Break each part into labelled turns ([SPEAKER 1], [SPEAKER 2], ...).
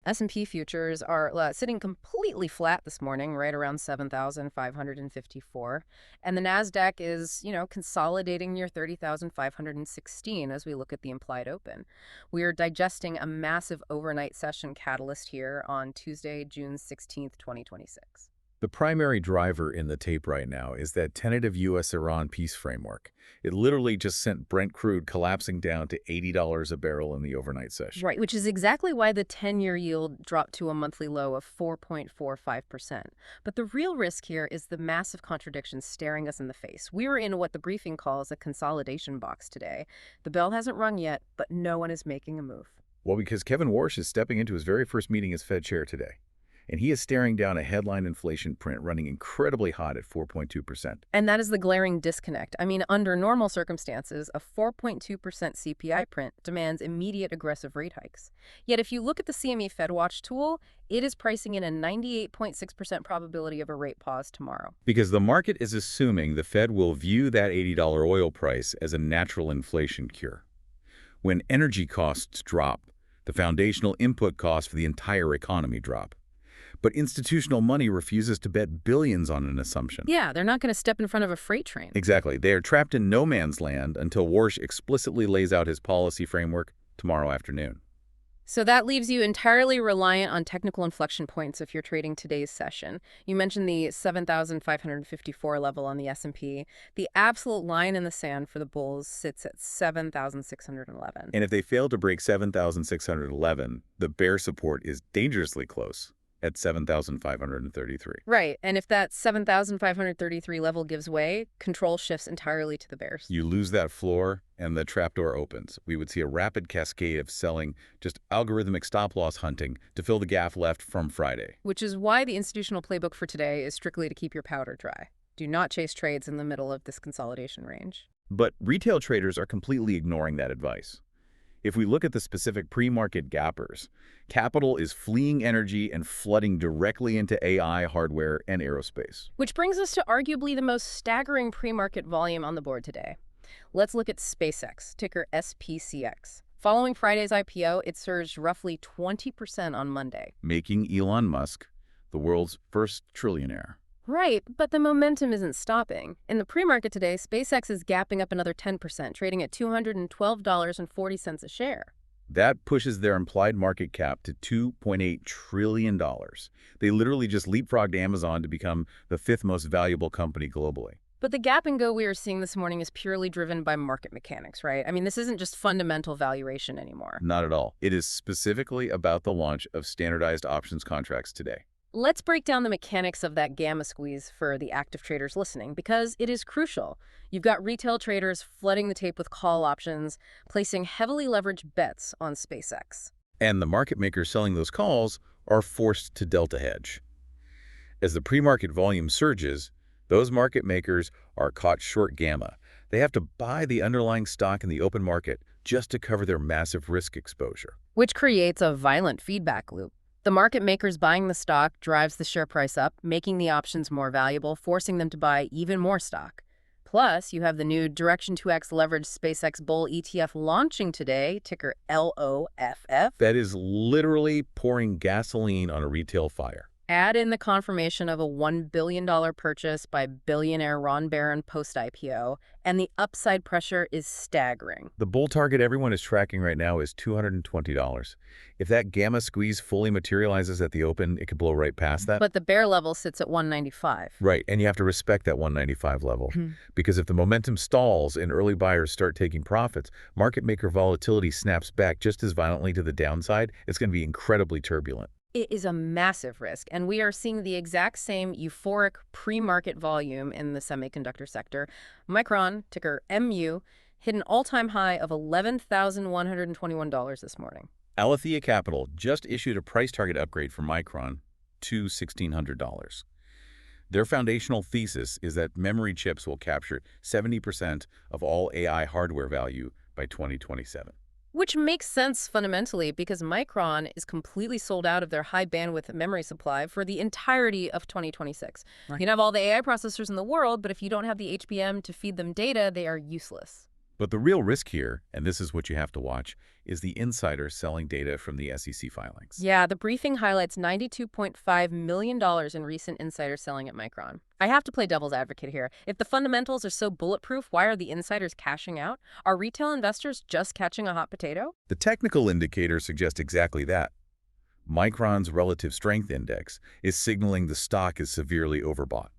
[SPEAKER 1] S&P futures are sitting completely flat this morning, right around 7,554. And the Nasdaq is, consolidating near 30,516 as we look at the implied open. We are digesting a massive overnight session catalyst here on Tuesday, June 16th, 2026.
[SPEAKER 2] The primary driver in the tape right now is that tentative U.S. Iran peace framework. It literally just sent Brent crude collapsing down to $80 a barrel in the overnight session.
[SPEAKER 1] Right, which is exactly why the 10-year yield dropped to a monthly low of 4.45%. But the real risk here is the massive contradiction staring us in the face. We were in what the briefing calls a consolidation box today. The bell hasn't rung yet, but no one is making a move.
[SPEAKER 2] Well, because Kevin Warsh is stepping into his very first meeting as Fed chair today. And he is staring down a headline inflation print running incredibly hot at 4.2%.
[SPEAKER 1] And that is the glaring disconnect. I mean, under normal circumstances, a 4.2% CPI print demands immediate aggressive rate hikes. Yet if you look at the CME FedWatch tool, it is pricing in a 98.6% probability of a rate pause tomorrow.
[SPEAKER 2] Because the market is assuming the Fed will view that $80 oil price as a natural inflation cure. When energy costs drop, the foundational input costs for the entire economy drop. But institutional money refuses to bet billions on an assumption.
[SPEAKER 1] Yeah, they're not going to step in front of a freight train.
[SPEAKER 2] Exactly. They are trapped in no man's land until Warsh explicitly lays out his policy framework tomorrow afternoon.
[SPEAKER 1] So that leaves you entirely reliant on technical inflection points if you're trading today's session. You mentioned the 7,554 level on the S&P. The absolute line in the sand for the bulls sits at 7,611.
[SPEAKER 2] And if they fail to break 7,611, the bear support is dangerously close at 7,533.
[SPEAKER 1] Right, and if that 7,533 level gives way, control shifts entirely to the bears.
[SPEAKER 2] You lose that floor, and the trapdoor opens. We would see a rapid cascade of selling, just algorithmic stop-loss hunting to fill the gap left from Friday.
[SPEAKER 1] Which is why the institutional playbook for today is strictly to keep your powder dry. Do not chase trades in the middle of this consolidation range.
[SPEAKER 2] But retail traders are completely ignoring that advice. If we look at the specific pre-market gappers, capital is fleeing energy and flooding directly into AI, hardware, and aerospace.
[SPEAKER 1] Which brings us to arguably the most staggering pre-market volume on the board today. Let's look at SpaceX, ticker SPCX. Following Friday's IPO, it surged roughly 20% on Monday,
[SPEAKER 2] making Elon Musk the world's first trillionaire.
[SPEAKER 1] Right, but the momentum isn't stopping. In the pre-market today, SpaceX is gapping up another 10%, trading at $212.40 a share.
[SPEAKER 2] That pushes their implied market cap to $2.8 trillion. They literally just leapfrogged Amazon to become the fifth most valuable company globally.
[SPEAKER 1] But the gap and go we are seeing this morning is purely driven by market mechanics, right? I mean, this isn't just fundamental valuation anymore.
[SPEAKER 2] Not at all. It is specifically about the launch of standardized options contracts today.
[SPEAKER 1] Let's break down the mechanics of that gamma squeeze for the active traders listening, because it is crucial. You've got retail traders flooding the tape with call options, placing heavily leveraged bets on SpaceX.
[SPEAKER 2] And the market makers selling those calls are forced to delta hedge. As the pre-market volume surges, those market makers are caught short gamma. They have to buy the underlying stock in the open market just to cover their massive risk exposure.
[SPEAKER 1] Which creates a violent feedback loop. The market makers buying the stock drives the share price up, making the options more valuable, forcing them to buy even more stock. Plus, you have the new Direction 2X leveraged SpaceX Bull ETF launching today, ticker LOFF.
[SPEAKER 2] That is literally pouring gasoline on a retail fire.
[SPEAKER 1] Add in the confirmation of a $1 billion purchase by billionaire Ron Barron post-IPO, and the upside pressure is staggering.
[SPEAKER 2] The bull target everyone is tracking right now is $220. If that gamma squeeze fully materializes at the open, it could blow right past that.
[SPEAKER 1] But the bear level sits at $195.
[SPEAKER 2] Right, and you have to respect that $195 level. Because if the momentum stalls and early buyers start taking profits, market maker volatility snaps back just as violently to the downside. It's going to be incredibly turbulent.
[SPEAKER 1] It is a massive risk, and we are seeing the exact same euphoric pre-market volume in the semiconductor sector. Micron, ticker MU, hit an all-time high of $11,121 this morning.
[SPEAKER 2] Alethea Capital just issued a price target upgrade for Micron to $1,600. Their foundational thesis is that memory chips will capture 70% of all AI hardware value by 2027.
[SPEAKER 1] Which makes sense fundamentally because Micron is completely sold out of their high bandwidth memory supply for the entirety of 2026. Right. You can have all the AI processors in the world, but if you don't have the HBM to feed them data, they are useless.
[SPEAKER 2] But the real risk here, and this is what you have to watch, is the insider selling data from the SEC filings.
[SPEAKER 1] Yeah, the briefing highlights $92.5 million in recent insider selling at Micron. I have to play devil's advocate here. If the fundamentals are so bulletproof, why are the insiders cashing out? Are retail investors just catching a hot potato?
[SPEAKER 2] The technical indicators suggest exactly that. Micron's relative strength index is signaling the stock is severely overbought.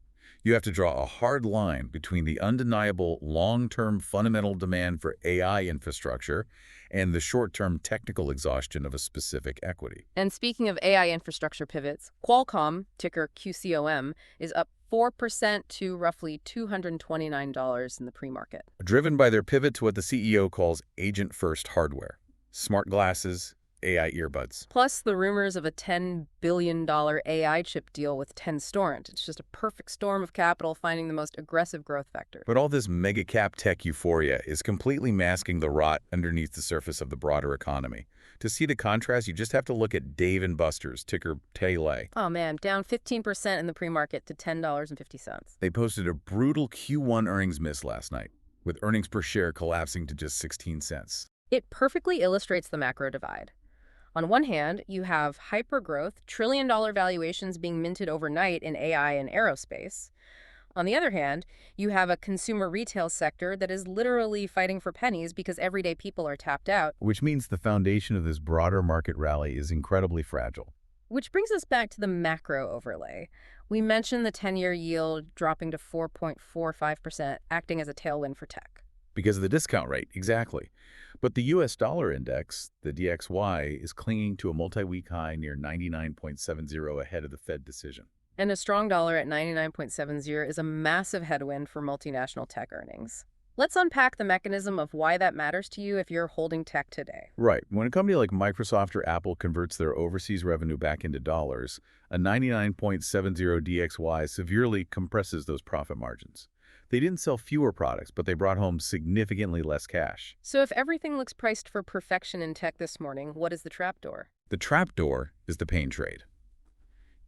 [SPEAKER 2] You have to draw a hard line between the undeniable long-term fundamental demand for AI infrastructure and the short-term technical exhaustion of a specific equity.
[SPEAKER 1] And speaking of AI infrastructure pivots, Qualcomm, ticker QCOM, is up 4% to roughly $229 in the pre-market.
[SPEAKER 2] Driven by their pivot to what the CEO calls agent-first hardware, smart glasses, AI earbuds.
[SPEAKER 1] Plus the rumors of a $10 billion AI chip deal with Tenstorrent. It's just a perfect storm of capital finding the most aggressive growth vector.
[SPEAKER 2] But all this mega-cap tech euphoria is completely masking the rot underneath the surface of the broader economy. To see the contrast, you just have to look at Dave & Buster's, ticker TALE.
[SPEAKER 1] Oh man, down 15% in the pre-market to $10.50.
[SPEAKER 2] They posted a brutal Q1 earnings miss last night, with earnings per share collapsing to just 16 cents.
[SPEAKER 1] It perfectly illustrates the macro divide. On one hand, you have hypergrowth, trillion-dollar valuations being minted overnight in AI and aerospace. On the other hand, you have a consumer retail sector that is literally fighting for pennies because everyday people are tapped out.
[SPEAKER 2] Which means the foundation of this broader market rally is incredibly fragile.
[SPEAKER 1] Which brings us back to the macro overlay. We mentioned the 10-year yield dropping to 4.45%, acting as a tailwind for tech.
[SPEAKER 2] Because of the discount rate, exactly. But the U.S. dollar index, the DXY, is clinging to a multi-week high near 99.70 ahead of the Fed decision.
[SPEAKER 1] And a strong dollar at 99.70 is a massive headwind for multinational tech earnings. Let's unpack the mechanism of why that matters to you if you're holding tech today.
[SPEAKER 2] Right. When a company like Microsoft or Apple converts their overseas revenue back into dollars, a 99.70 DXY severely compresses those profit margins. They didn't sell fewer products, but they brought home significantly less cash.
[SPEAKER 1] So if everything looks priced for perfection in tech this morning, what is the trapdoor?
[SPEAKER 2] The trapdoor is the pain trade.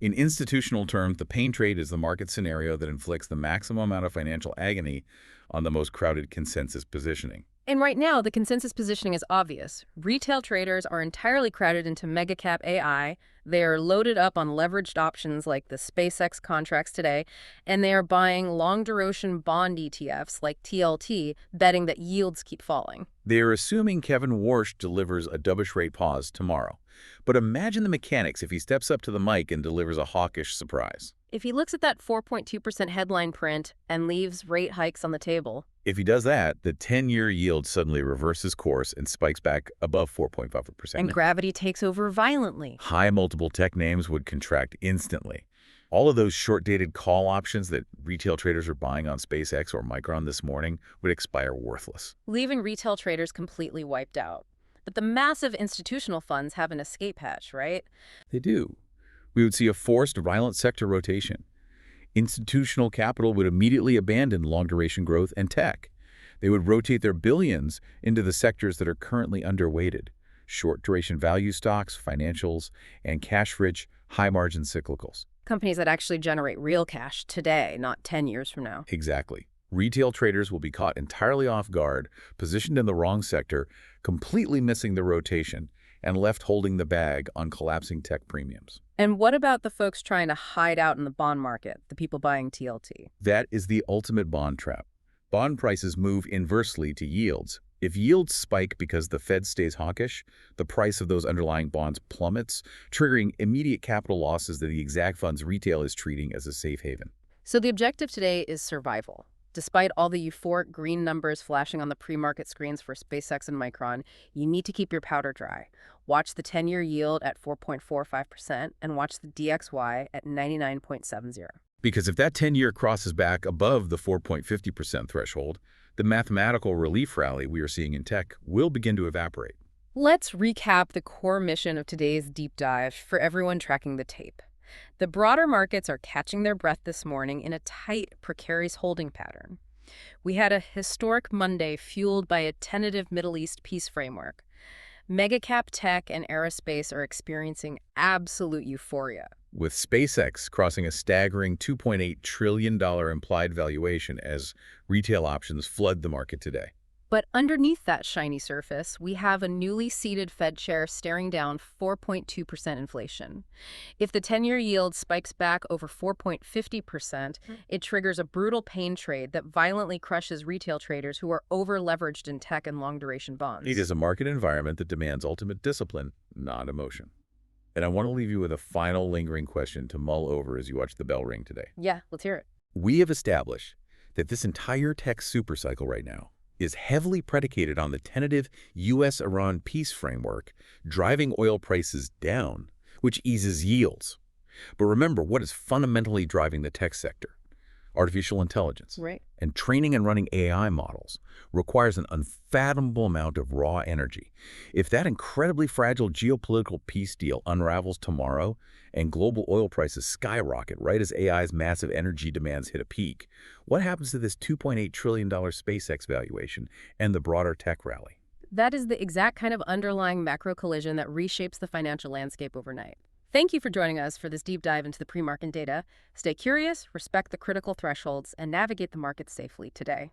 [SPEAKER 2] In institutional terms, the pain trade is the market scenario that inflicts the maximum amount of financial agony on the most crowded consensus positioning.
[SPEAKER 1] And right now, the consensus positioning is obvious. Retail traders are entirely crowded into mega-cap AI. They are loaded up on leveraged options like the SpaceX contracts today, and they are buying long-duration bond ETFs like TLT, betting that yields keep falling.
[SPEAKER 2] They are assuming Kevin Warsh delivers a dovish rate pause tomorrow. But imagine the mechanics if he steps up to the mic and delivers a hawkish surprise.
[SPEAKER 1] If he looks at that 4.2% headline print and leaves rate hikes on the table.
[SPEAKER 2] If he does that, the 10-year yield suddenly reverses course and spikes back above 4.5%.
[SPEAKER 1] And gravity takes over violently.
[SPEAKER 2] High multiple tech names would contract instantly. All of those short-dated call options that retail traders are buying on SpaceX or Micron this morning would expire worthless,
[SPEAKER 1] leaving retail traders completely wiped out. But the massive institutional funds have an escape hatch, right?
[SPEAKER 2] They do. We would see a forced, violent sector rotation. Institutional capital would immediately abandon long-duration growth and tech. They would rotate their billions into the sectors that are currently underweighted: short-duration value stocks, financials, and cash-rich, high-margin cyclicals.
[SPEAKER 1] Companies that actually generate real cash today, not 10 years from now.
[SPEAKER 2] Exactly. Retail traders will be caught entirely off guard, positioned in the wrong sector, completely missing the rotation, and left holding the bag on collapsing tech premiums.
[SPEAKER 1] And what about the folks trying to hide out in the bond market, the people buying TLT?
[SPEAKER 2] That is the ultimate bond trap. Bond prices move inversely to yields. If yields spike because the Fed stays hawkish, the price of those underlying bonds plummets, triggering immediate capital losses that the exact funds retail is treating as a safe haven.
[SPEAKER 1] So the objective today is survival. Despite all the euphoric green numbers flashing on the pre-market screens for SpaceX and Micron, you need to keep your powder dry. Watch the 10-year yield at 4.45% and watch the DXY at 99.70.
[SPEAKER 2] Because if that 10-year crosses back above the 4.50% threshold, the mathematical relief rally we are seeing in tech will begin to evaporate.
[SPEAKER 1] Let's recap the core mission of today's deep dive for everyone tracking the tape. The broader markets are catching their breath this morning in a tight, precarious holding pattern. We had a historic Monday fueled by a tentative Middle East peace framework. Megacap tech and aerospace are experiencing absolute euphoria,
[SPEAKER 2] with SpaceX crossing a staggering $2.8 trillion implied valuation as retail options flood the market today.
[SPEAKER 1] But underneath that shiny surface, we have a newly seated Fed chair staring down 4.2% inflation. If the 10-year yield spikes back over 4.50%, it triggers a brutal pain trade that violently crushes retail traders who are over-leveraged in tech and long-duration
[SPEAKER 2] It
[SPEAKER 1] bonds.
[SPEAKER 2] is a market environment that demands ultimate discipline, not emotion. And I want to leave you with a final lingering question to mull over as you watch the bell ring today.
[SPEAKER 1] Yeah, let's hear it.
[SPEAKER 2] We have established that this entire tech supercycle right now is heavily predicated on the tentative U.S. Iran peace framework driving oil prices down, which eases yields. But remember, what is fundamentally driving the tech sector? Artificial intelligence.
[SPEAKER 1] Right.
[SPEAKER 2] And training and running AI models requires an unfathomable amount of raw energy. If that incredibly fragile geopolitical peace deal unravels tomorrow and global oil prices skyrocket right as AI's massive energy demands hit a peak, what happens to this $2.8 trillion SpaceX valuation and the broader tech rally?
[SPEAKER 1] That is the exact kind of underlying macro collision that reshapes the financial landscape overnight. Thank you for joining us for this deep dive into the pre-market data. Stay curious, respect the critical thresholds, and navigate the markets safely today.